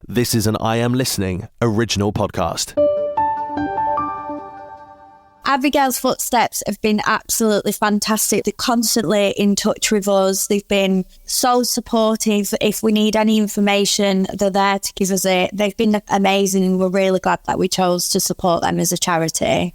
This is an I Am Listening original podcast. Abigail's Footsteps have been absolutely fantastic. They're constantly in touch with us. They've been so supportive. If we need any information, they're there to give us it. They've been amazing, and we're really glad that we chose to support them as a charity.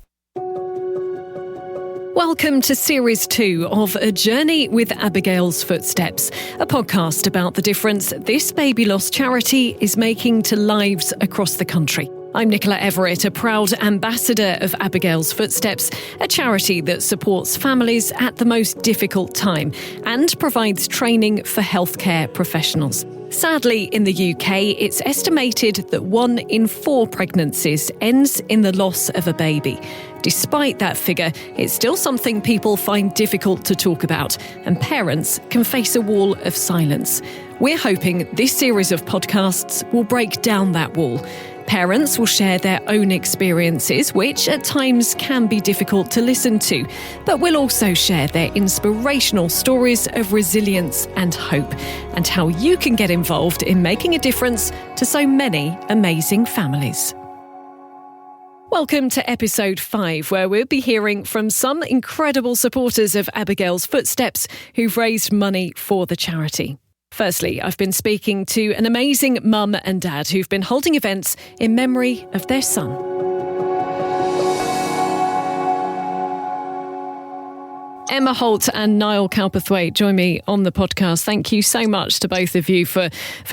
Welcome to Series 2 of A Journey with Abigail's Footsteps, a podcast about the difference this baby loss charity is making to lives across the country. I'm Nicola Everett, a proud ambassador of Abigail's Footsteps, a charity that supports families at the most difficult time and provides training for healthcare professionals. Sadly, in the UK, it's estimated that 1 in 4 pregnancies ends in the loss of a baby. Despite that figure, it's still something people find difficult to talk about, and parents can face a wall of silence. We're hoping this series of podcasts will break down that wall. Parents will share their own experiences, which at times can be difficult to listen to, but we'll also share their inspirational stories of resilience and hope, and how you can get involved in making a difference to so many amazing families. Welcome to episode 5, where we'll be hearing from some incredible supporters of Abigail's Footsteps who've raised money for the charity. Firstly, I've been speaking to an amazing mum and dad who've been holding events in memory of their son. Emma Holt and Niall Cowperthwaite join me on the podcast. Thank you so much to both of you for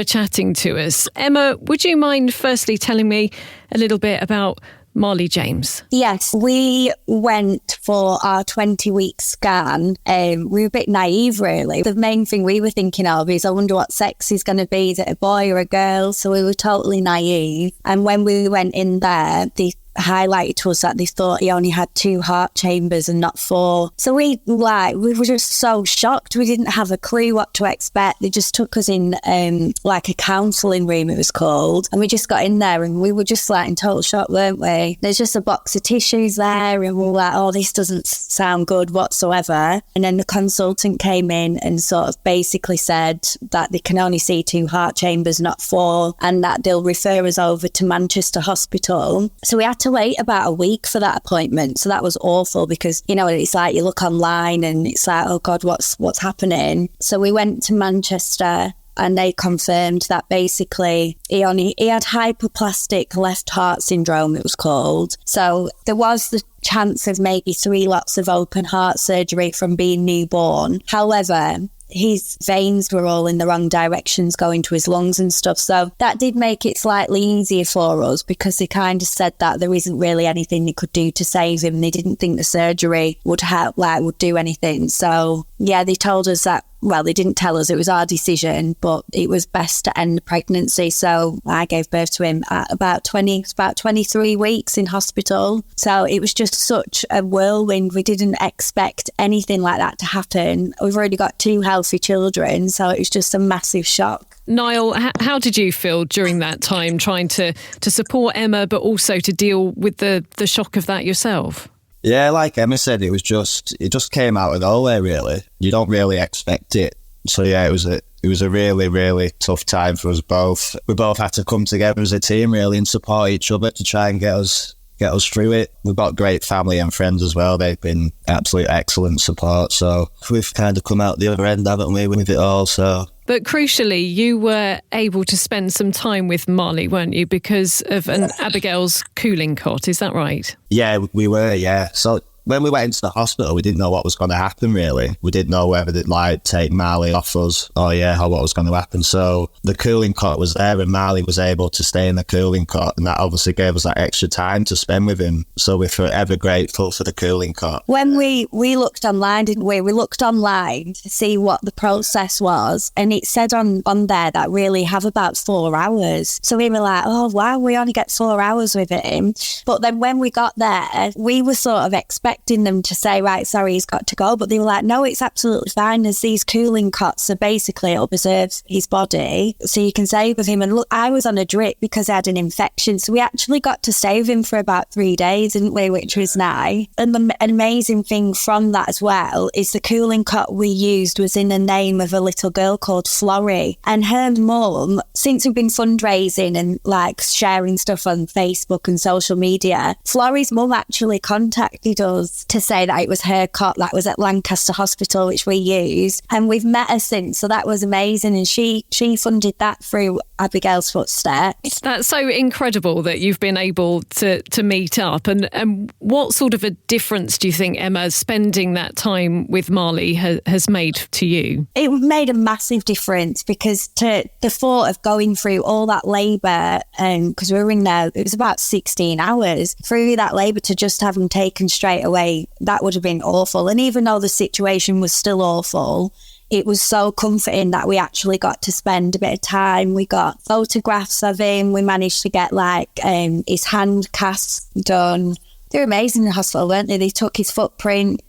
chatting to us. Emma, would you mind firstly telling me a little bit about Marley James? Yes, we went for our 20-week scan. We were a bit naive, really. The main thing we were thinking of is, I wonder what sex he's going to be. Is it a boy or a girl? So we were totally naive. And when we went in there, they highlighted to us that they thought he only had 2 heart chambers and not 4. So we were just so shocked. We didn't have a clue what to expect. They just took us in like a counselling room, it was called, and we just got in there and we were just like in total shock, weren't we? There's just a box of tissues there and we were like, oh, this doesn't sound good whatsoever. And then the consultant came in and sort of basically said that they can only see 2 heart chambers, not 4, and that they'll refer us over to Manchester Hospital. So we had to wait about a week for that appointment. So that was awful because, you know, it's like you look online and it's like, oh God, what's happening? So we went to Manchester and they confirmed that basically he had hypoplastic left heart syndrome, it was called. So there was the chance of maybe 3 lots of open heart surgery from being newborn. However, his veins were all in the wrong directions going to his lungs and stuff. So that did make it slightly easier for us because they kind of said that there isn't really anything they could do to save him. They didn't think the surgery would help, would do anything. So yeah, they told us that, well, they didn't tell us, it was our decision, but it was best to end the pregnancy. So I gave birth to him at about 23 weeks in hospital. So it was just such a whirlwind. We didn't expect anything like that to happen. We've already got 2 healthy children, so it was just a massive shock. Niall, how did you feel during that time trying to support Emma, but also to deal with the shock of that yourself? Yeah, like Emma said, it just came out of nowhere, really. You don't really expect it. So yeah, it was a really, really tough time for us both. We both had to come together as a team, really, and support each other to try and get us through it. We've got great family and friends as well. They've been absolute excellent support. So we've kind of come out the other end, haven't we, with it all, so... But crucially, you were able to spend some time with Marley, weren't you, because of an Abigail's cooling cot, is that right? Yeah, we were, yeah. So when we went into the hospital, we didn't know what was going to happen, really. We didn't know whether they'd take Marley off us or what was going to happen. So the cooling cot was there and Marley was able to stay in the cooling cot, and that obviously gave us that extra time to spend with him. So we're forever grateful for the cooling cot. When we looked online, didn't we? We looked online to see what the process was, and it said on there that really have about 4 hours. So we were like, oh wow, we only get 4 hours with him. But then when we got there, we were sort of expecting expecting them to say, right, sorry, he's got to go. But they were like, no, it's absolutely fine. There's these cooling cots. So basically it'll preserve his body so you can stay with him. And look, I was on a drip because I had an infection. So we actually got to stay with him for about 3 days, didn't we? Which was nice. And the amazing thing from that as well is the cooling cot we used was in the name of a little girl called Florrie. And her mum, since we've been fundraising and like sharing stuff on Facebook and social media, Florrie's mum actually contacted us to say that it was her cot that was at Lancaster Hospital, which we used. And we've met her since. So that was amazing. And she funded that through Abigail's Footsteps. That's so incredible that you've been able to meet up. And what sort of a difference do you think, Emma, spending that time with Marley has made to you? It made a massive difference because to the thought of going through all that labour, because we were in there, it was about 16 hours, through that labour to just have him taken straight away, that would have been awful. And even though the situation was still awful, it was so comforting that we actually got to spend a bit of time. We got photographs of him. We managed to get his hand casts done. They're amazing in the hospital, weren't they? They took his footprint.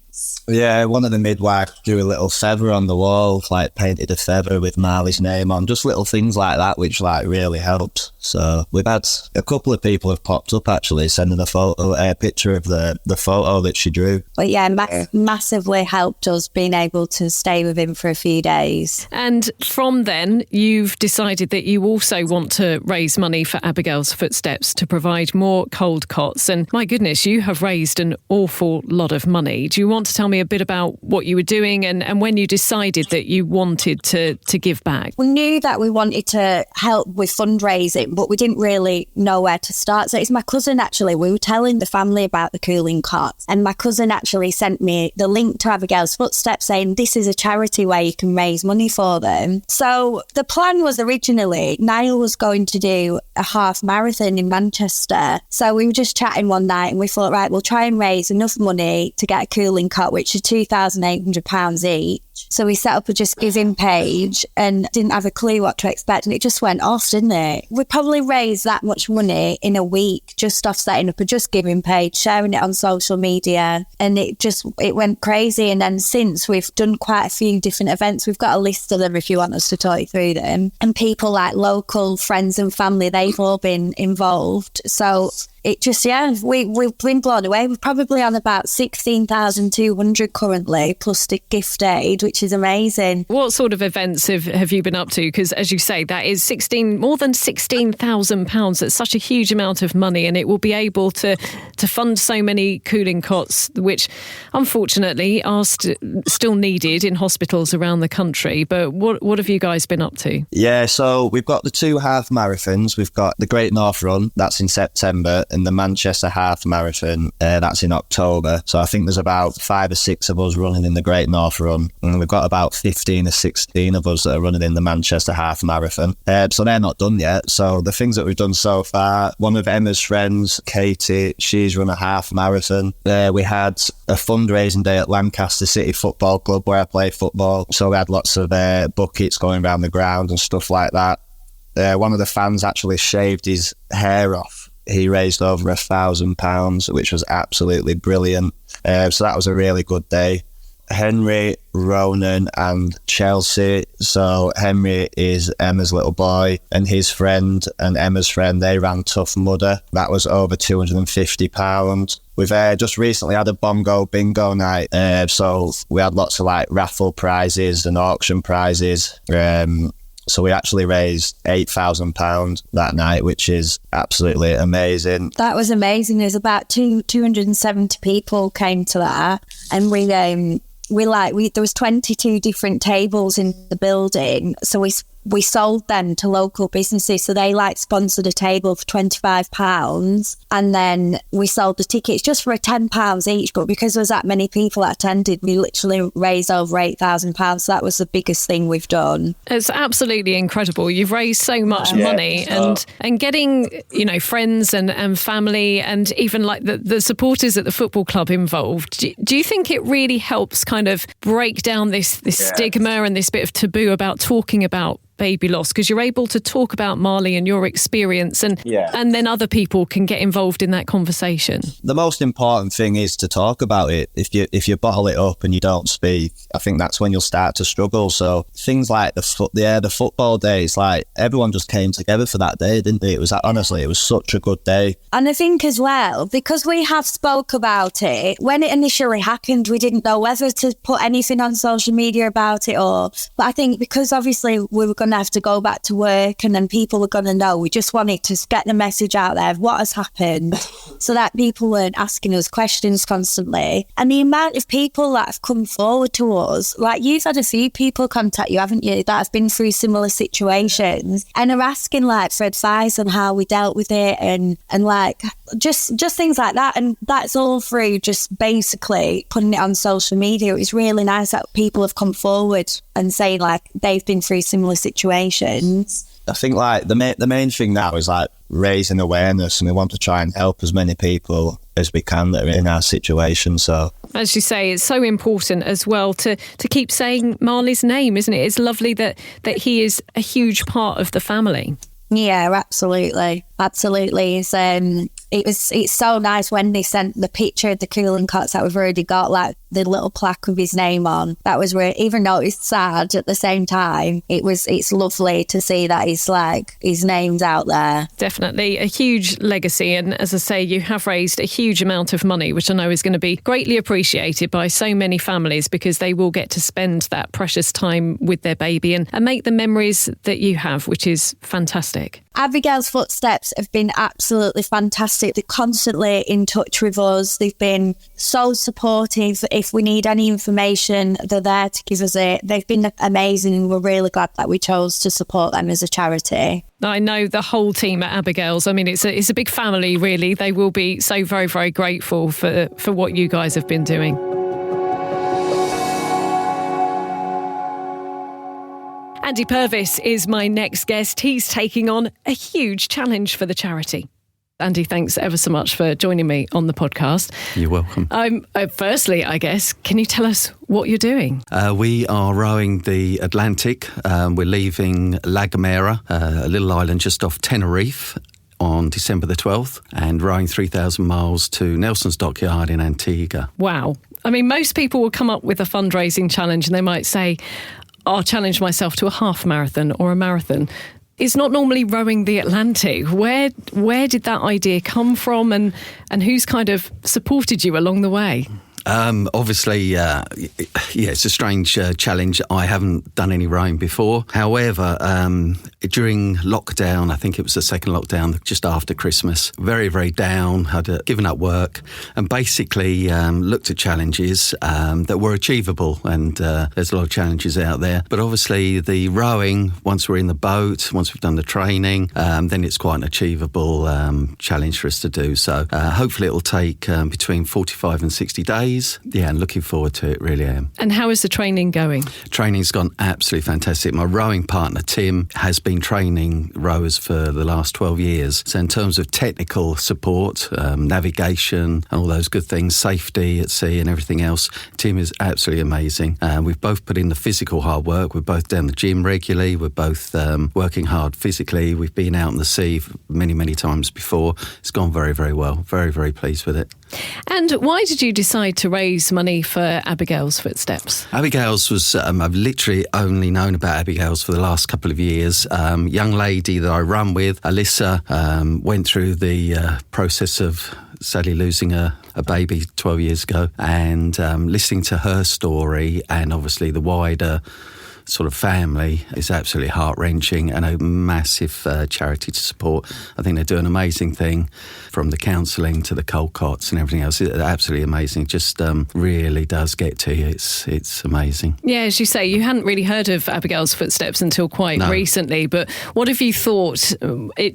Yeah, one of the midwives drew a little feather on the wall, painted a feather with Marley's name on, just little things like that, which really helped. So we've had a couple of people have popped up actually sending a picture of the photo that she drew. But yeah, massively helped us being able to stay with him for a few days. And from then, you've decided that you also want to raise money for Abigail's Footsteps to provide more cold cots. And my goodness, you have raised an awful lot of money. Do you want to tell me a bit about what you were doing and when you decided that you wanted to give back? We knew that we wanted to help with fundraising, but we didn't really know where to start. So it's my cousin actually, we were telling the family about the cooling cots, and my cousin actually sent me the link to Abigail's Footsteps saying this is a charity where you can raise money for them. So the plan was originally Niall was going to do a half marathon in Manchester. So we were just chatting one night and we thought, right, we'll try and raise enough money to get a cooling cot, which is £2,800 each. So we set up a Just Giving page and didn't have a clue what to expect, and it just went off, didn't it? We probably raised that much money in a week just off setting up a Just Giving page, sharing it on social media, and it went crazy. And then since, we've done quite a few different events. We've got a list of them if you want us to talk you through them. And people like local friends and family, they've all been involved. So it just, we've been blown away. We're probably on about 16,200 currently, plus the gift aid, which is amazing. What sort of events have you been up to? Because as you say, that is more than £16,000. That's such a huge amount of money, and it will be able to fund so many cooling cots, which unfortunately are still needed in hospitals around the country. But what have you guys been up to? Yeah, so we've got the 2 half marathons. We've got the Great North Run, that's in September, and the Manchester Half Marathon, that's in October. So I think there's about 5 or 6 of us running in the Great North Run, and we've got about 15 or 16 of us that are running in the Manchester Half Marathon. So they're not done yet. So the things that we've done so far, one of Emma's friends, Katie, she's run a half marathon. We had a fundraising day at Lancaster City Football Club where I play football. So we had lots of buckets going around the ground and stuff like that. One of the fans actually shaved his hair off. He raised over £1,000, which was absolutely brilliant. So that was a really good day. Henry, Ronan and Chelsea. So Henry is Emma's little boy, and his friend and Emma's friend, they ran Tough Mudder. That was over £250. We've just recently had a Bongo Bingo night. So we had lots of raffle prizes and auction prizes. So we actually raised £8,000 that night, which is absolutely amazing. That was amazing. There's about 270 people came to that, and there was 22 different tables in the building. So we sold them to local businesses. So they sponsored a table for £25, and then we sold the tickets just for £10 each. But because there was that many people that attended, we literally raised over £8,000. So that was the biggest thing we've done. It's absolutely incredible. You've raised so much money, and getting friends and family and even the supporters at the football club involved. Do you think it really helps kind of break down this stigma and this bit of taboo about talking about baby loss, because you're able to talk about Marley and your experience, and then other people can get involved in that conversation. The most important thing is to talk about it. If you bottle it up and you don't speak, I think that's when you'll start to struggle. So things like the football days, like everyone just came together for that day, didn't they? It was honestly, it was such a good day. And I think as well, because we have spoke about it, when it initially happened, we didn't know whether to put anything on social media about it but I think because obviously we were going to have to go back to work and then people were going to know, we just wanted to get the message out there of what has happened so that people weren't asking us questions constantly. And the amount of people that have come forward to us, like you've had a few people contact you, haven't you, that have been through similar situations and are asking like for advice on how we dealt with it and like just things like that. And that's all through just basically putting it on social media. It's really nice that people have come forward and say like they've been through similar situations. I think like the main thing now is like raising awareness, and we want to try and help as many people as we can that are in our situation. So as you say, it's so important as well to keep saying Marley's name, isn't it? It's lovely that he is a huge part of the family. Yeah, absolutely. It's so nice when they sent the picture of the cooling cots that we've already got, like the little plaque with his name on. That was where, even though it's sad at the same time, it's lovely to see that his name's out there. Definitely a huge legacy, and as I say, you have raised a huge amount of money, which I know is going to be greatly appreciated by so many families, because they will get to spend that precious time with their baby and make the memories that you have, which is fantastic. Abigail's Footsteps have been absolutely fantastic. They're constantly in touch with us. They've been so supportive. If we need any information, they're there to give us it. They've been amazing, and we're really glad that we chose to support them as a charity. I know the whole team at Abigail's. I mean, it's a big family, really. They will be so very, very grateful for what you guys have been doing. Andy Purvis is my next guest. He's taking on a huge challenge for the charity. Andy, thanks ever so much for joining me on the podcast. You're welcome. Firstly, I guess, can you tell us what you're doing? We are rowing the Atlantic. We're leaving La Gomera, a little island just off Tenerife, on December the 12th, and rowing 3,000 miles to Nelson's Dockyard in Antigua. Wow. I mean, most people will come up with a fundraising challenge and they might say, I'll challenge myself to a half marathon or a marathon. It's not normally rowing the Atlantic. Where did that idea come from, and who's kind of supported you along the way? Obviously, it's a strange challenge. I haven't done any rowing before. However, during lockdown, I think it was the second lockdown, just after Christmas, very, very down, had given up work, and basically looked at challenges that were achievable. And there's a lot of challenges out there. But obviously, the rowing, once we're in the boat, once we've done the training, then it's quite an achievable challenge for us to do. So hopefully it'll take between 45 and 60 days. Yeah, and looking forward to it, really am. And how is the training going? Training's gone absolutely fantastic. My rowing partner, Tim, has been training rowers for the last 12 years. So in terms of technical support, navigation and all those good things, safety at sea and everything else, Tim is absolutely amazing. We've both put in the physical hard work. We're both down the gym regularly. We're both working hard physically. We've been out in the sea many, many times before. It's gone very, very well. Very, very pleased with it. And why did you decide to raise money for Abigail's Footsteps? Abigail's was, I've literally only known about Abigail's for the last couple of years. Young lady that I run with, Alyssa, went through the process of sadly losing a baby 12 years ago, and listening to her story and obviously the wider sort of family is absolutely heart-wrenching, and a massive charity to support. I think they do an amazing thing, from the counselling to the cold cots and everything else. It's absolutely amazing. It just really does get to you. It's amazing. Yeah, as you say, you hadn't really heard of Abigail's Footsteps until quite recently, but what have you thought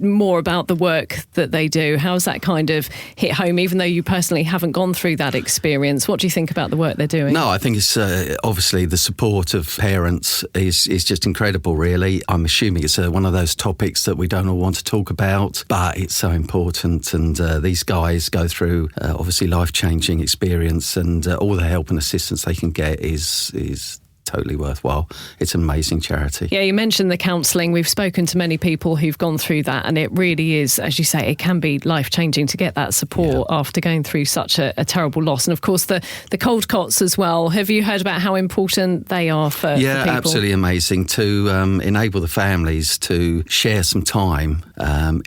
more about the work that they do? How's that kind of hit home, even though you personally haven't gone through that experience? What do you think about the work they're doing? No, I think it's obviously the support of parents is just incredible, really. I'm assuming it's one of those topics that we don't all want to talk about, but it's so important. And these guys go through obviously life-changing experience, and all the help and assistance they can get is totally worthwhile. It's an amazing charity. Yeah, you mentioned the counselling. We've spoken to many people who've gone through that, and it really is, as you say, it can be life-changing to get that support after going through such a terrible loss. And of course, the cold cots as well. Have you heard about how important they are for people? Absolutely amazing. To enable the families to share some time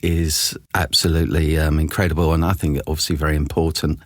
is absolutely incredible, and I think obviously very important.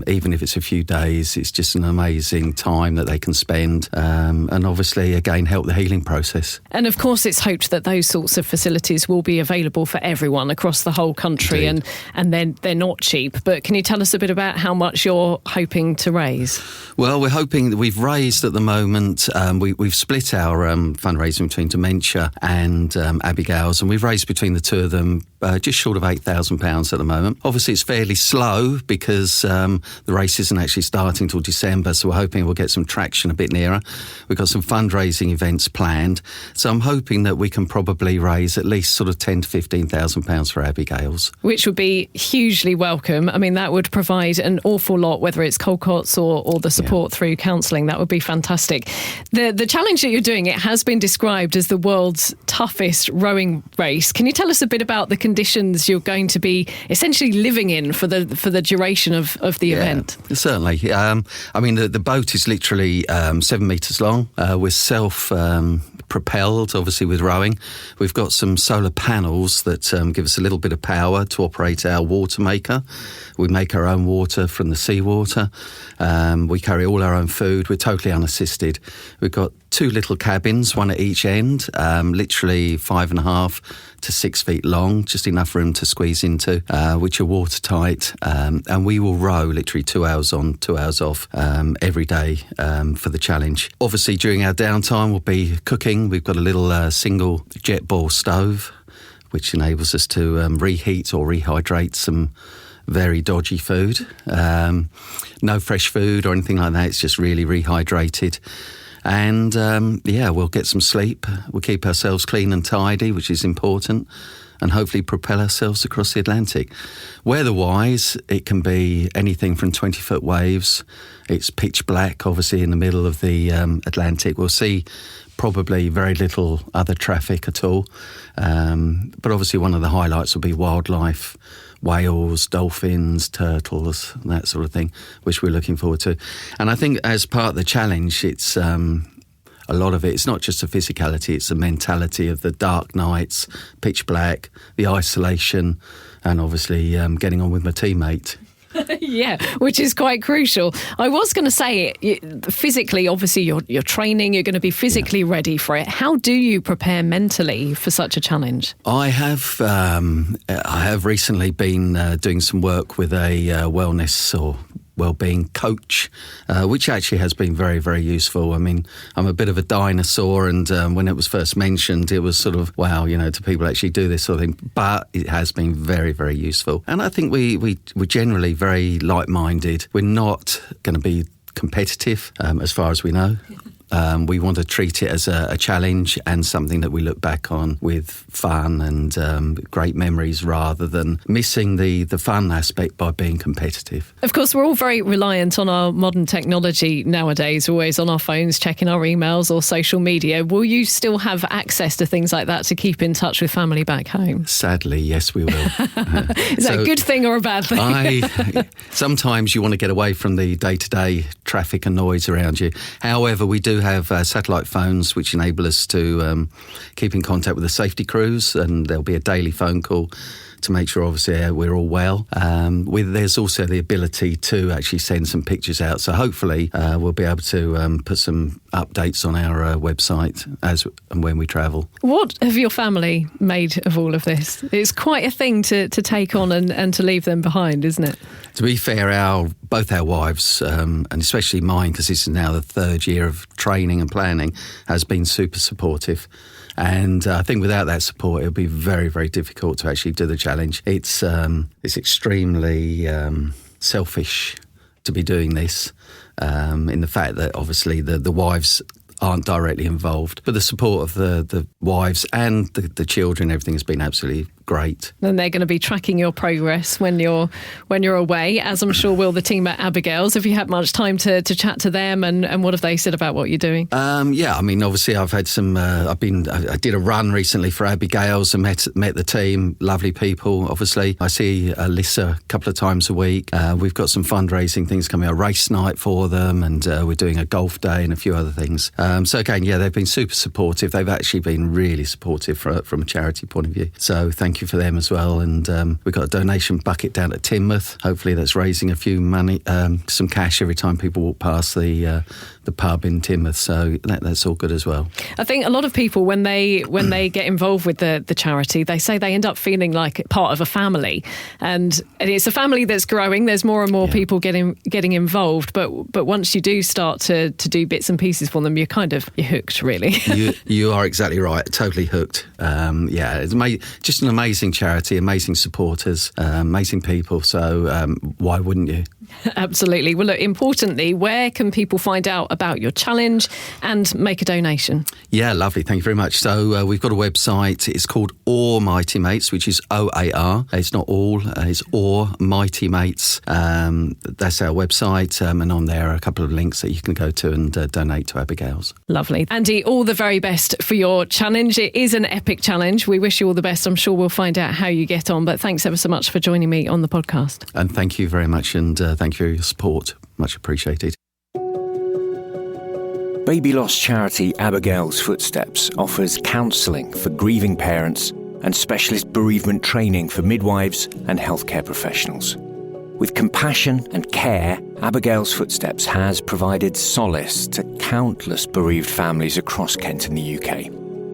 Even if it's a few days, it's just an amazing time that they can spend, and obviously again help the healing process. And of course it's hoped that those sorts of facilities will be available for everyone across the whole country. Indeed. and then they're not cheap. But can you tell us a bit about how much you're hoping to raise? Well, we're hoping that we've raised at the moment, we've split our fundraising between Dementia and ABIGAIL'S, and we've raised between the two of them just short of £8,000 at the moment. Obviously it's fairly slow because the race isn't actually starting till December, so we're hoping we'll get some traction a bit nearer. We've got some fundraising events planned, so I'm hoping that we can probably raise at least sort of £10,000 to £15,000 for ABIGAIL'S. Which would be hugely welcome. I mean, that would provide an awful lot, whether it's cold cots or the support through counselling. That would be fantastic. The challenge that you're doing, it has been described as the world's toughest rowing race. Can you tell us a bit about the conditions you're going to be essentially living in for the duration of the event? Certainly. I mean, the boat is literally 7 metres long. We're self-propelled, obviously, with rowing. We've got some solar panels that give us a little bit of power to operate our water maker. We make our own water from the seawater. We carry all our own food. We're totally unassisted. We've got 2 little cabins, one at each end, literally 5.5 to 6 feet long, just enough room to squeeze into, which are watertight. And we will row literally 2 hours on, 2 hours off every day for the challenge. Obviously, during our downtime, we'll be cooking. We've got a little single jet ball stove, which enables us to reheat or rehydrate some very dodgy food. No fresh food or anything like that. It's just really rehydrated. And we'll get some sleep. We'll keep ourselves clean and tidy, which is important, and hopefully propel ourselves across the Atlantic. Weather-wise, it can be anything from 20-foot waves. It's pitch black, obviously, in the middle of the Atlantic. We'll see probably very little other traffic at all. But obviously one of the highlights will be wildlife, whales, dolphins, turtles, that sort of thing, which we're looking forward to. And I think as part of the challenge, it's a lot of it's not just the physicality, it's the mentality of the dark nights, pitch black, the isolation, and obviously getting on with my teammate. Yeah, which is quite crucial. I was going to say, physically, obviously, you're training, you're going to be physically ready for it. How do you prepare mentally for such a challenge? I have recently been doing some work with a wellness or wellbeing coach, which actually has been very, very useful. I mean, I'm a bit of a dinosaur, and when it was first mentioned, it was sort of, wow, do people actually do this sort of thing? But it has been very, very useful. And I think we're generally very like-minded. We're not going to be competitive, as far as we know. We want to treat it as a challenge and something that we look back on with fun and great memories, rather than missing the fun aspect by being competitive. Of course, we're all very reliant on our modern technology nowadays, always on our phones, checking our emails or social media. Will you still have access to things like that to keep in touch with family back home? Sadly, yes, we will. Is that a good thing or a bad thing? Sometimes you want to get away from the day-to-day traffic and noise around you. However, we do have satellite phones which enable us to keep in contact with the safety crews, and there'll be a daily phone call to make sure, obviously, we're all well. There's also the ability to actually send some pictures out. So hopefully we'll be able to put some updates on our website as and when we travel. What have your family made of all of this? It's quite a thing to take on and to leave them behind, isn't it? To be fair, both our wives, and especially mine, because this is now the 3rd year of training and planning, has been super supportive. And I think without that support, it would be very, very difficult to actually do the challenge. It's extremely selfish to be doing this, in the fact that obviously the wives aren't directly involved. But the support of the wives and the children, everything has been absolutely great. And they're going to be tracking your progress when you're away, as I'm sure will the team at ABIGAIL'S. Have you had much time to chat to them, and what have they said about what you're doing? Yeah, I mean, obviously I've had some, I did a run recently for ABIGAIL'S and met the team, lovely people, obviously. I see Alyssa a couple of times a week. We've got some fundraising things coming, a race night for them, and we're doing a golf day and a few other things. So again, yeah, they've been super supportive. They've actually been really supportive from a charity point of view. So thank you for them as well. And we've got a donation bucket down at Teignmouth. Hopefully that's raising a few money, some cash every time people walk past the pub in Teignmouth. So that's all good as well. I think a lot of people, when they get involved with the charity, they say they end up feeling like part of a family, and it's a family that's growing. There's more and more people getting involved, but once you do start to do bits and pieces for them, you're hooked, really. You are exactly right. Totally hooked. It's just an amazing charity, amazing supporters, amazing people. So why wouldn't you? Absolutely. Well, look, importantly, where can people find out about your challenge and make a donation? Yeah, lovely. Thank you very much. So we've got a website. It's called OAR Mighty Mates, which is OAR. It's not all. It's OAR Mighty Mates. That's our website. And on there are a couple of links that you can go to and donate to ABIGAIL'S. Lovely. Andy, all the very best for your challenge. It is an epic challenge. We wish you all the best. I'm sure we'll find out how you get on. But thanks ever so much for joining me on the podcast. And thank you very much. And thank you for your support. Much appreciated. Baby loss charity ABIGAIL'S Footsteps offers counselling for grieving parents and specialist bereavement training for midwives and healthcare professionals. With compassion and care, ABIGAIL'S Footsteps has provided solace to countless bereaved families across Kent and the UK.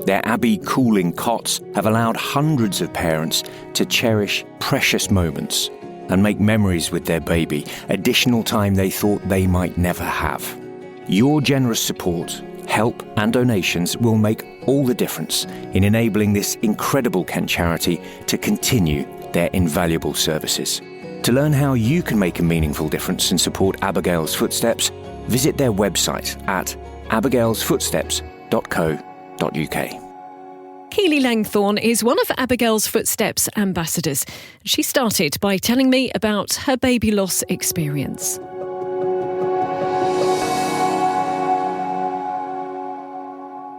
Their Abbey cooling cots have allowed hundreds of parents to cherish precious moments and make memories with their baby, additional time they thought they might never have. Your generous support, help and donations will make all the difference in enabling this incredible Kent charity to continue their invaluable services. To learn how you can make a meaningful difference and support ABIGAIL'S Footsteps, visit their website at abigailsfootsteps.co.uk. Keeley Lengthorn is one of ABIGAIL'S Footsteps ambassadors. She started by telling me about her baby loss experience.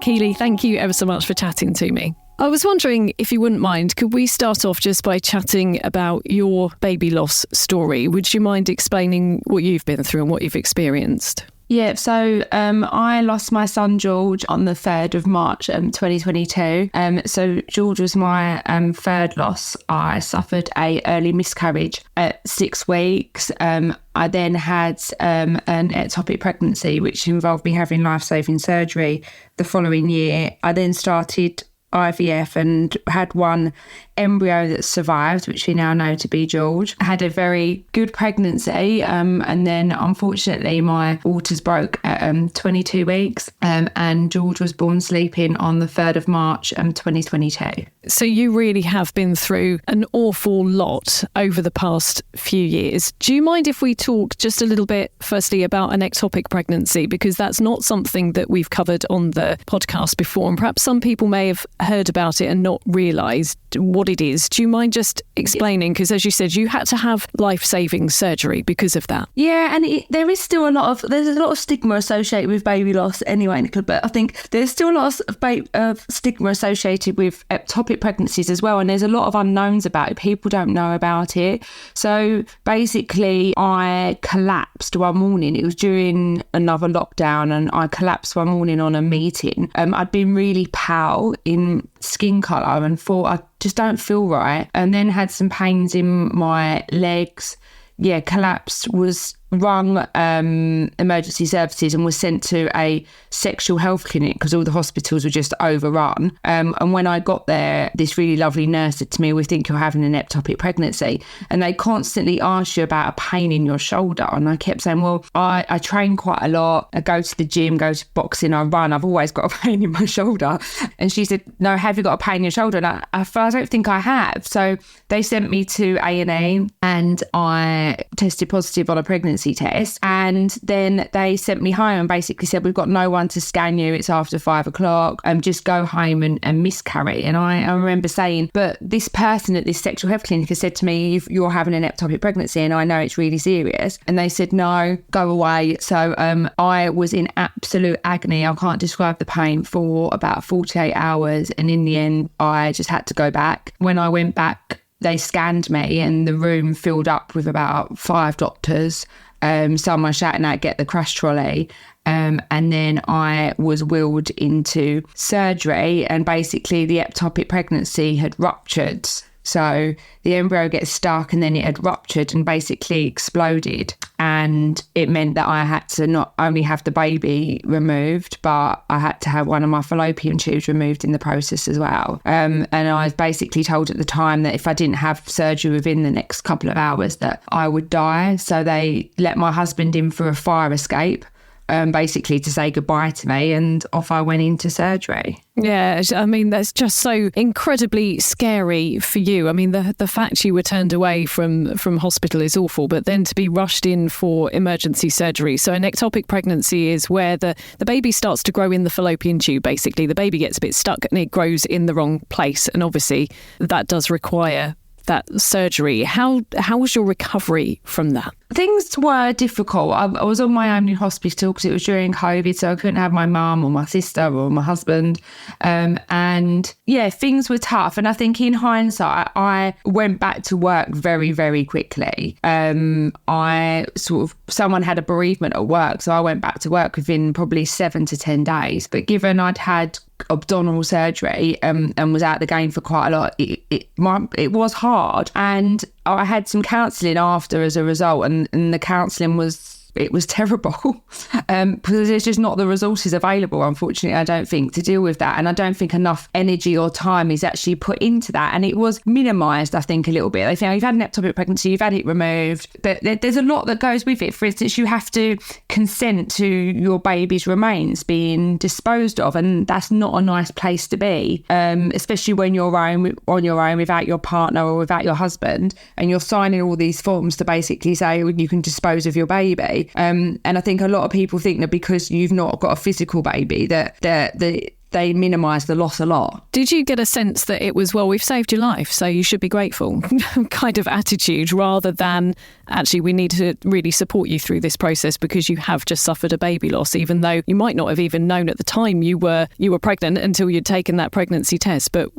Keeley, thank you ever so much for chatting to me. I was wondering if you wouldn't mind, could we start off just by chatting about your baby loss story? Would you mind explaining what you've been through and what you've experienced? Yeah, so I lost my son George on the 3rd of March 2022. So George was my third loss. I suffered a early miscarriage at 6 weeks. I then had an ectopic pregnancy, which involved me having life-saving surgery the following year. I then started IVF and had one embryo that survived, which we now know to be George. I had a very good pregnancy, and then unfortunately my waters broke at 22 weeks, and George was born sleeping on the 3rd of March 2022. So you really have been through an awful lot over the past few years. Do you mind if we talk just a little bit firstly about an ectopic pregnancy, because that's not something that we've covered on the podcast before, and perhaps some people may have heard about it and not realised what it is. Do you mind just explaining? Because as you said, you had to have life-saving surgery because of that. Yeah, and there's a lot of stigma associated with baby loss anyway, Nicola, but I think there's still a lot of stigma associated with ectopic pregnancies as well, and there's a lot of unknowns about it. People don't know about it. So basically I collapsed one morning. It was during another lockdown, and I collapsed one morning on a meeting. I'd been really pale in skin colour and thought I just don't feel right, and then had some pains in my legs. Collapsed, was rung emergency services and was sent to a sexual health clinic because all the hospitals were just overrun. And when I got there, this really lovely nurse said to me, "We think you're having an ectopic pregnancy." And they constantly ask you about a pain in your shoulder. And I kept saying, well, I train quite a lot. I go to the gym, go to boxing, I run. I've always got a pain in my shoulder. And she said, "No, have you got a pain in your shoulder?" And I don't think I have. So they sent me to A&E, and I tested positive on a pregnancy pregnancy test. And then they sent me home and basically said, we've got no one to scan you. It's after 5 o'clock. Just go home and miscarry. And I remember saying, but this person at this sexual health clinic has said to me, you're having an ectopic pregnancy and I know it's really serious. And they said, no, go away. So I was in absolute agony. I can't describe the pain for about 48 hours. And in the end, I just had to go back. When I went back, they scanned me and the room filled up with about 5 doctors. Someone shouting out, get the crash trolley. And then I was wheeled into surgery and basically the ectopic pregnancy had ruptured. So the embryo gets stuck and then it had ruptured and basically exploded. And it meant that I had to not only have the baby removed, but I had to have one of my fallopian tubes removed in the process as well. And I was basically told at the time that if I didn't have surgery within the next couple of hours that I would die. So they let my husband in for a fire escape. Basically to say goodbye to me, and off I went into surgery. Yeah, I mean, that's just so incredibly scary for you. I mean, the fact you were turned away from hospital is awful, but then to be rushed in for emergency surgery. So an ectopic pregnancy is where the baby starts to grow in the fallopian tube, basically. The baby gets a bit stuck and it grows in the wrong place. And obviously that does require that surgery. How was your recovery from that? Things were difficult. I was on my own in hospital because it was during COVID, so I couldn't have my mum or my sister or my husband. And yeah, things were tough. And I think in hindsight, I went back to work very, very quickly. Someone had a bereavement at work, so I went back to work within probably 7 to 10 days. But given I'd had abdominal surgery and was out the game for quite a lot, it was hard. And I had some counselling after as a result, and the counselling was terrible because there's just not the resources available, unfortunately, I don't think, to deal with that. And I don't think enough energy or time is actually put into that. And it was minimised, I think, a little bit. They think, you've had an ectopic pregnancy, you've had it removed, but there's a lot that goes with it. For instance, you have to consent to your baby's remains being disposed of, and that's not a nice place to be, especially when you're on your own without your partner or without your husband, and you're signing all these forms to basically say you can dispose of your baby. And I think a lot of people think that because you've not got a physical baby that they minimise the loss a lot. Did you get a sense that it was, well, we've saved your life, so you should be grateful kind of attitude, rather than actually we need to really support you through this process because you have just suffered a baby loss, even though you might not have even known at the time you were pregnant until you'd taken that pregnancy test? But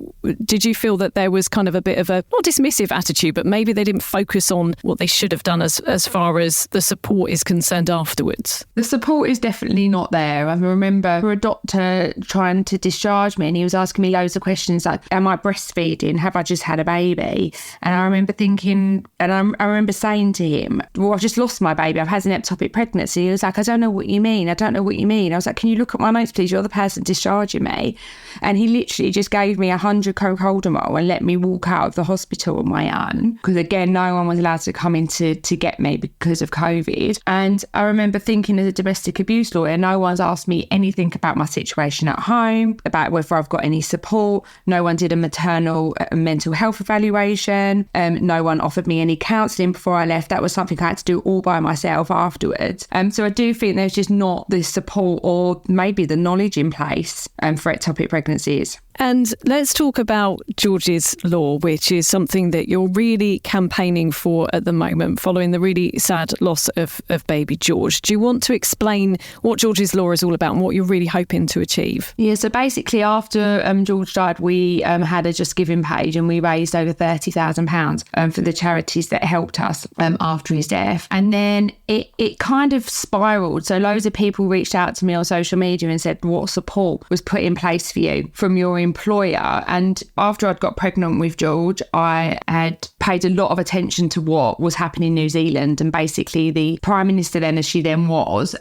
did you feel that there was kind of a bit of a, not dismissive attitude, but maybe they didn't focus on what they should have done as far as the support is concerned afterwards? The support is definitely not there. I remember a doctor trying to discharge me and he was asking me loads of questions like, am I breastfeeding? Have I just had a baby? And I remember thinking, and I remember saying to him, well, I've just lost my baby. I've had an ectopic pregnancy. He was like, I don't know what you mean. I don't know what you mean. I was like, can you look at my notes, please? You're the person discharging me. And he literally just gave me 100 Cocoldamol and let me walk out of the hospital on my own. Because again, no one was allowed to come in to get me because of COVID. And I remember thinking, as a domestic abuse lawyer, no one's asked me anything about my situation at home, about whether I've got any support. No one did a maternal mental health evaluation. No one offered me any counselling before I left. That was something I had to do all by myself afterwards. So I do think there's just not the support or maybe the knowledge in place for ectopic pregnancies. And let's talk about George's Law, which is something that you're really campaigning for at the moment, following the really sad loss of baby George. Do you want to explain what George's Law is all about and what you're really hoping to achieve? Yeah, so basically after George died, we had a Just Giving page and we raised over £30,000 for the charities that helped us after his death. And then it kind of spiralled. So loads of people reached out to me on social media and said, what support was put in place for you from your employer? And after I'd got pregnant with George, I had paid a lot of attention to what was happening in New Zealand, and basically the Prime Minister then, as she then was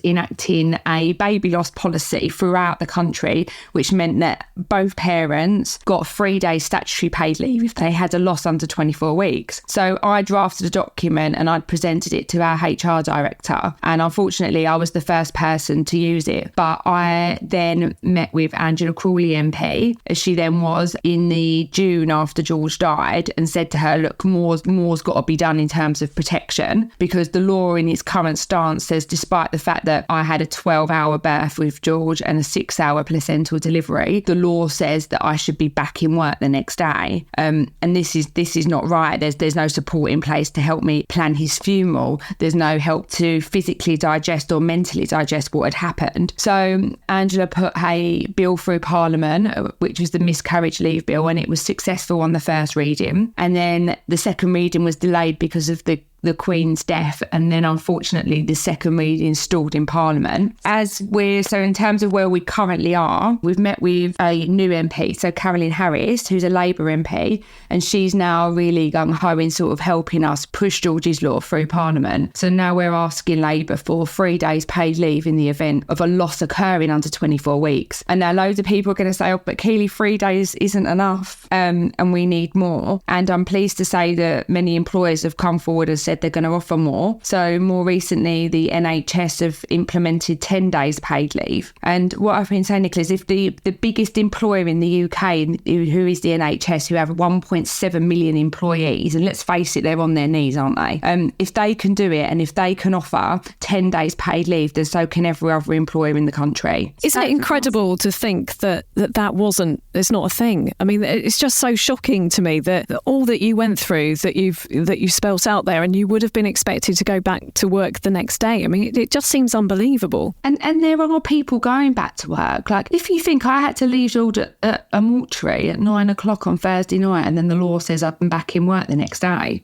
enacting a baby loss policy throughout the country, which meant that both parents got 3 days statutory paid leave if they had a loss under 24 weeks. So I drafted a document and I'd presented it to our HR director, and unfortunately I was the first person to use it. But I then met with Angela Crawley MP, as she then was in the June after George died, and said to her, look, more's got to be done in terms of protection, because the law in its current stance says, despite the fact that I had a 12-hour birth with George and a 6-hour placental delivery, the law says that I should be back in work the next day. And this is not right. There's no support in place to help me plan his funeral. There's no help to physically digest or mentally digest what had happened. So Angela put a bill through Parliament, which was the miscarriage leave bill, and it was successful on the first reading. And then the second reading was delayed because of the Queen's death, and then unfortunately the second reading stalled in Parliament. So in terms of where we currently are, we've met with a new MP, so Caroline Harris, who's a Labour MP, and she's now really gung-ho in sort of helping us push George's Law through Parliament. So now we're asking Labour for 3 days paid leave in the event of a loss occurring under 24 weeks. And now loads of people are going to say, oh, but Keeley, 3 days isn't enough, and we need more. And I'm pleased to say that many employers have come forward and said they're going to offer more. So more recently, the NHS have implemented 10 days paid leave. And what I've been saying, Nicola, is if the biggest employer in the UK, who is the NHS, who have 1.7 million employees, and let's face it, they're on their knees, aren't they? If they can do it, and if they can offer 10 days paid leave, then so can every other employer in the country. Isn't it incredible to think that it's not a thing? I mean, it's just so shocking to me that all that you went through, that you spelt out there, and you would have been expected to go back to work the next day. I mean, it just seems unbelievable. And there are people going back to work. Like, if you think I had to leave George at a mortuary at 9 o'clock on Thursday night, and then the law says I'm back in work the next day,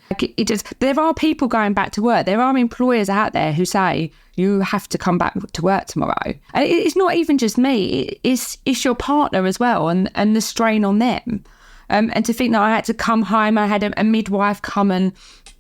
there are people going back to work. There are employers out there who say, you have to come back to work tomorrow. And it's not even just me, it's your partner as well, and the strain on them. And to think that I had to come home, I had a midwife come and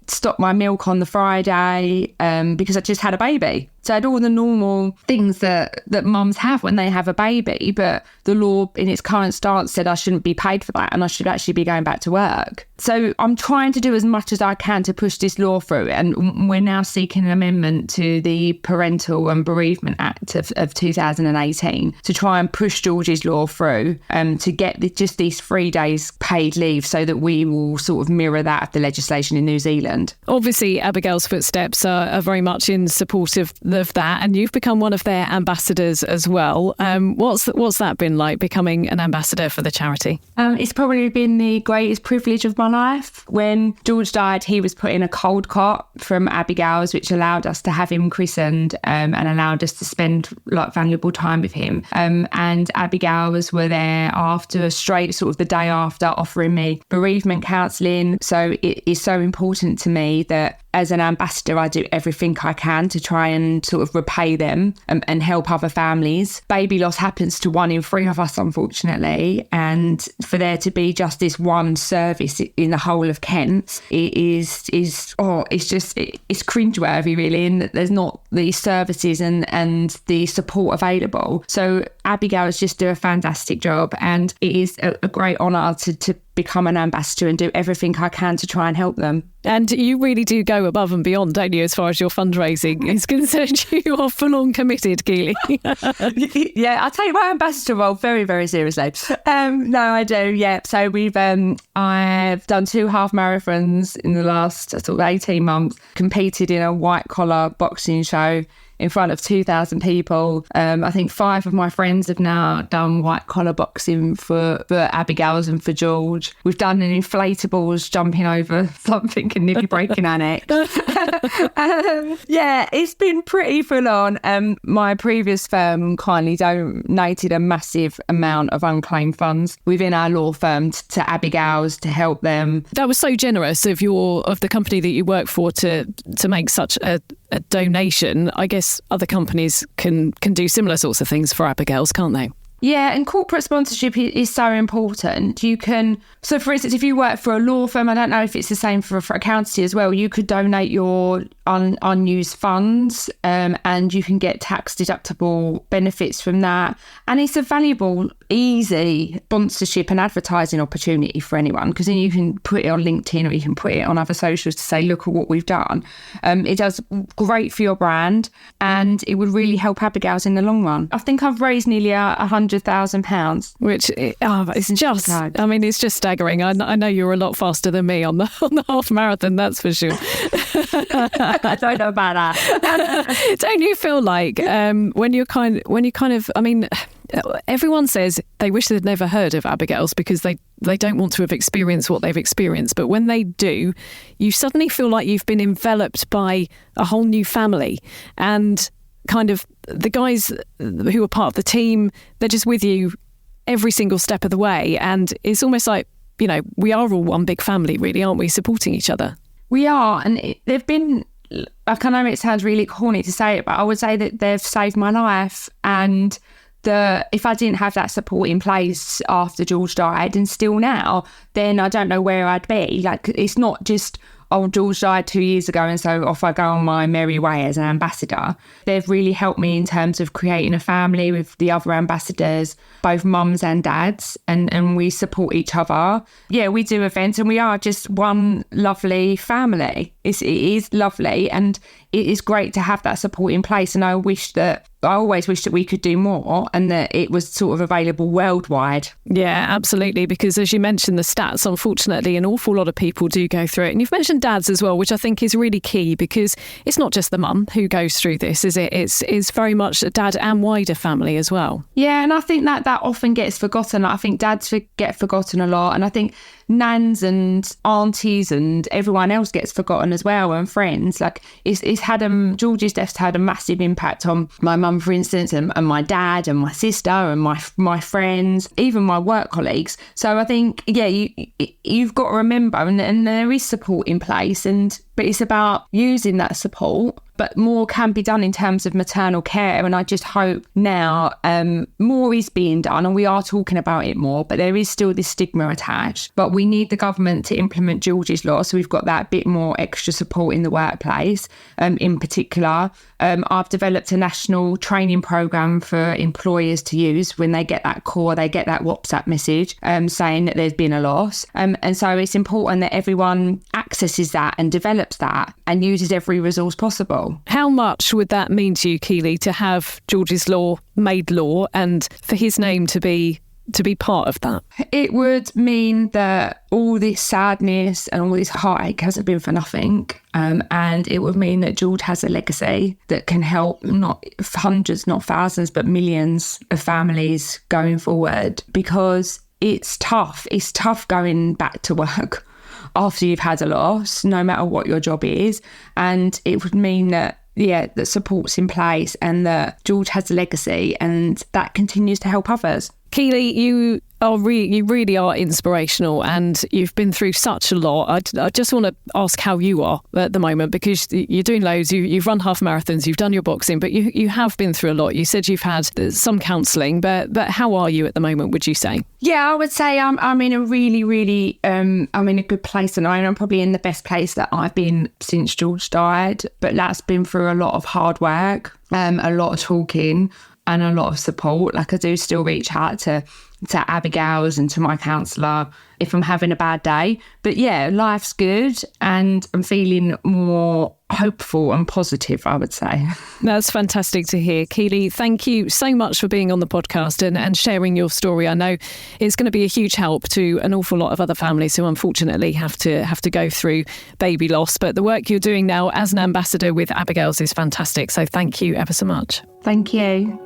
stop my milk on the Friday because I just had a baby. So I had all the normal things that mums have when they have a baby, but the law in its current stance said I shouldn't be paid for that, and I should actually be going back to work. So I'm trying to do as much as I can to push this law through, and we're now seeking an amendment to the Parental and Bereavement Act of 2018 to try and push George's Law through to get just these 3 days paid leave, so that we will sort of mirror that of the legislation in New Zealand. Obviously, Abigail's Footsteps are very much in support of that, and you've become one of their ambassadors as well. What's that been like, becoming an ambassador for the charity? It's probably been the greatest privilege of my life. When George died, he was put in a cold cot from ABIGAIL'S, which allowed us to have him christened and allowed us to spend valuable time with him. And ABIGAIL'S were there after, straight sort of the day after, offering me bereavement counselling. So it is so important to me that as an ambassador, I do everything I can to try and sort of repay them and help other families. Baby loss happens to 1 in 3 of us, unfortunately. And for there to be just this one service in the whole of Kent, it's cringeworthy, really, and there's not the services and the support available. So ABIGAIL'S just do a fantastic job, and it is a great honour to become an ambassador and do everything I can to try and help them. And you really do go above and beyond, don't you, as far as your fundraising is concerned? You are full on committed, Keeley. Yeah, I'll take my ambassador role very, very seriously. No, I do, yeah. So I've done 2 half marathons in the last sort of 18 months, competed in a white collar boxing show in front of 2,000 people. I think 5 of my friends have now done white collar boxing for ABIGAIL'S and for George. We've done an inflatables jumping over something and nearly breaking our neck. Yeah, it's been pretty full on. My previous firm kindly donated a massive amount of unclaimed funds within our law firm to ABIGAIL'S to help them. That was so generous of the company that you work for to make such a donation. I guess other companies can do similar sorts of things for ABIGAIL'S, can't they? Yeah, and corporate sponsorship is so important. So for instance, if you work for a law firm, I don't know if it's the same for accountancy as well, you could donate your unused funds and you can get tax deductible benefits from that. And it's a valuable easy sponsorship and advertising opportunity for anyone, because then you can put it on LinkedIn or you can put it on other socials to say, look at what we've done. It does great for your brand, and it would really help Abigail's in the long run. I think I've raised nearly £100,000, which it's just, I mean, it's just staggering. I know you're a lot faster than me on the half marathon, that's for sure. I don't know about that. Don't you feel like when you kind of, I mean, everyone says they wish they'd never heard of Abigail's because they don't want to have experienced what they've experienced. But when they do, you suddenly feel like you've been enveloped by a whole new family. And kind of the guys who are part of the team, they're just with you every single step of the way. And it's almost like, you know, we are all one big family, really, aren't we, supporting each other? We are. And they've been, I know it sounds really corny to say it, but I would say that they've saved my life. And if I didn't have that support in place after George died, and still now, then I don't know where I'd be. Like, it's not just, oh, George died 2 years ago and so off I go on my merry way as an ambassador. They've really helped me in terms of creating a family with the other ambassadors, both mums and dads, and we support each other. Yeah, we do events and we are just one lovely family. It is lovely, and it is great to have that support in place. And I always wish that we could do more and that it was sort of available worldwide. Yeah, absolutely. Because as you mentioned, the stats, unfortunately, an awful lot of people do go through it. And you've mentioned dads as well, which I think is really key, because it's not just the mum who goes through this, is it? It's very much a dad and wider family as well. Yeah, and I think that often gets forgotten. I think dads get forgotten a lot. And I think nans and aunties and everyone else gets forgotten as well, and friends. Like, it's had George's death's had a massive impact on my mum, for instance, and my dad and my sister and my friends, even my work colleagues. So I think, yeah, you've got to remember, and there is support in place, but it's about using that support. But more can be done in terms of maternal care. And I just hope now more is being done, and we are talking about it more, but there is still this stigma attached. But we need the government to implement George's Law, so we've got that bit more extra support in the workplace. In particular, I've developed a national training programme for employers to use when they get that call, they get that WhatsApp message saying that there's been a loss. And so it's important that everyone accesses that and develops that and uses every resource possible. How much would that mean to you, Keeley, to have George's Law made law and for his name to be part of that? It would mean that all this sadness and all this heartache hasn't been for nothing. And it would mean that George has a legacy that can help not hundreds, not thousands, but millions of families going forward, because it's tough. It's tough going back to work after you've had a loss, no matter what your job is. And it would mean that, yeah, that support's in place and that George has a legacy and that continues to help others. Keeley, you really are inspirational, and you've been through such a lot. I just want to ask how you are at the moment, because you're doing loads. You've run half marathons, you've done your boxing, but you have been through a lot. You said you've had some counselling, but how are you at the moment, would you say? Yeah, I would say I'm in a really, I'm in a good place, and I'm probably in the best place that I've been since George died. But that's been through a lot of hard work, a lot of talking, and a lot of support. Like, I do still reach out to ABIGAIL'S and to my counsellor if I'm having a bad day. But yeah, life's good and I'm feeling more hopeful and positive, I would say. That's fantastic to hear. Keeley, thank you so much for being on the podcast and sharing your story. I know it's going to be a huge help to an awful lot of other families who unfortunately have to go through baby loss. But the work you're doing now as an ambassador with ABIGAIL'S is fantastic. So thank you ever so much. Thank you.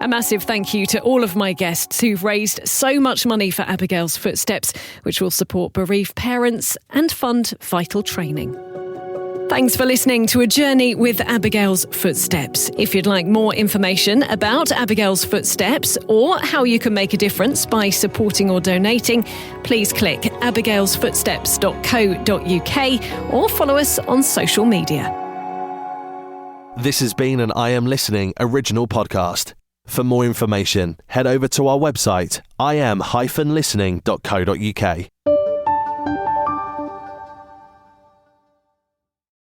A massive thank you to all of my guests who've raised so much money for ABIGAIL'S Footsteps, which will support bereaved parents and fund vital training. Thanks for listening to A Journey with ABIGAIL'S Footsteps. If you'd like more information about ABIGAIL'S Footsteps or how you can make a difference by supporting or donating, please click abigailsfootsteps.co.uk or follow us on social media. This has been an I Am Listening original podcast. For more information, head over to our website, im-listening.co.uk.